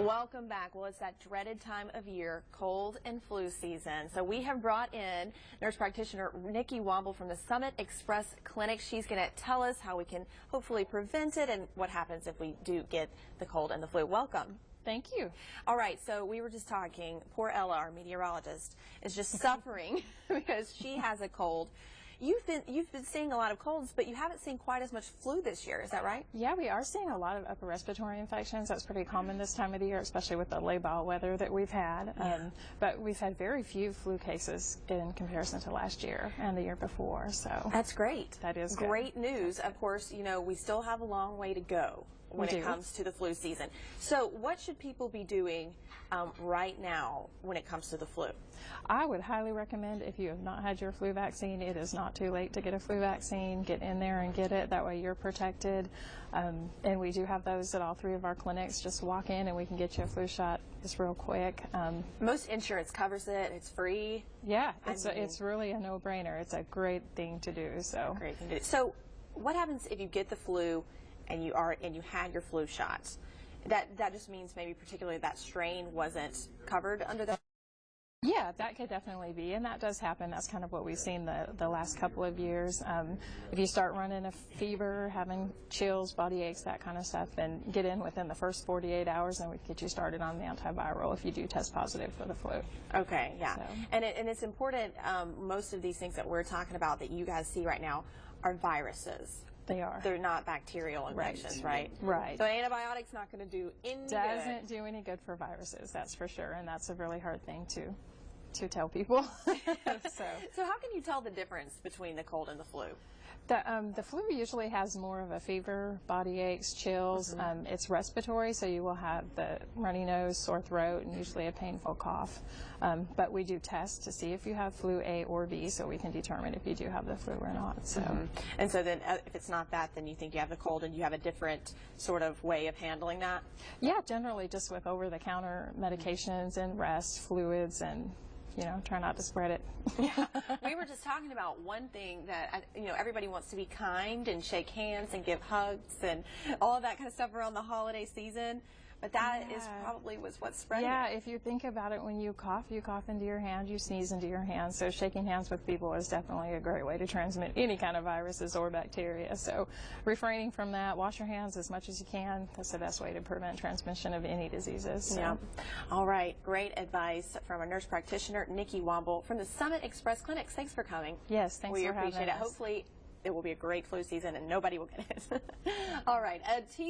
Welcome back. Well, it's that dreaded time of year, cold and flu season. So we have brought in nurse practitioner Nikki Womble from the Summit Express Clinic. She's going to tell us how we can hopefully prevent it and what happens if we do get the cold and the flu. Welcome. Thank you. All right, so we were just talking. Poor Ella, our meteorologist, is just suffering because she has a cold. You've been seeing a lot of colds, but you haven't seen quite as much flu this year. Is that right? Yeah, we are seeing a lot of upper respiratory infections. That's pretty common this time of the year, especially with the labile weather that we've had. But we've had very few flu cases in comparison to last year and the year before. So that's great. That is great news. Of course, you know, we still have a long way to go when it comes to the flu season. So what should people be doing right now when it comes to the flu? I would highly recommend, if you have not had your flu vaccine, it is not too late to get a flu vaccine. Get in there and get it. That way you're protected. And we do have those at all three of our clinics. Just walk in and we can get you a flu shot just real quick. Most insurance covers it. It's free. Yeah, it's really a no-brainer. It's a great thing to do. Great thing to do. So what happens if you get the flu and you had your flu shots? That just means maybe particularly that strain wasn't covered under that? Yeah, that could definitely be, and that does happen. That's kind of what we've seen the last couple of years. If you start running a fever, having chills, body aches, that kind of stuff, then get in within the first 48 hours and we can get you started on the antiviral if you do test positive for the flu. Okay, yeah. So. And it's important, most of these things that we're talking about that you guys see right now are viruses. They are. They're not bacterial infections, right? Right. So an antibiotic's not going to do any good. Doesn't do any good for viruses, that's for sure, and that's a really hard thing to tell people. So how can you tell the difference between the cold and the flu? The flu usually has more of a fever, body aches, chills. It's respiratory, so you will have the runny nose, sore throat, and usually a painful cough. But we do test to see if you have flu A or B, so we can determine if you do have the flu or not. So. And so then if it's not that, then you think you have the cold and you have a different sort of way of handling that? Yeah, generally just with over-the-counter medications and rest, fluids, and try not to spread it. Yeah. We were just talking about one thing that, everybody wants to be kind and shake hands and give hugs and all of that kind of stuff around the holiday season. But that is probably what's spreading. Yeah, if you think about it, when you cough into your hand, you sneeze into your hand. So shaking hands with people is definitely a great way to transmit any kind of viruses or bacteria. So refraining from that, wash your hands as much as you can. That's the best way to prevent transmission of any diseases. So. Yeah. All right. Great advice from a nurse practitioner, Nikki Womble from the Summit Express Clinics. Thanks for coming. Yes, thanks for having us. We appreciate it. Hopefully it will be a great flu season and nobody will get it. All right. A teaser.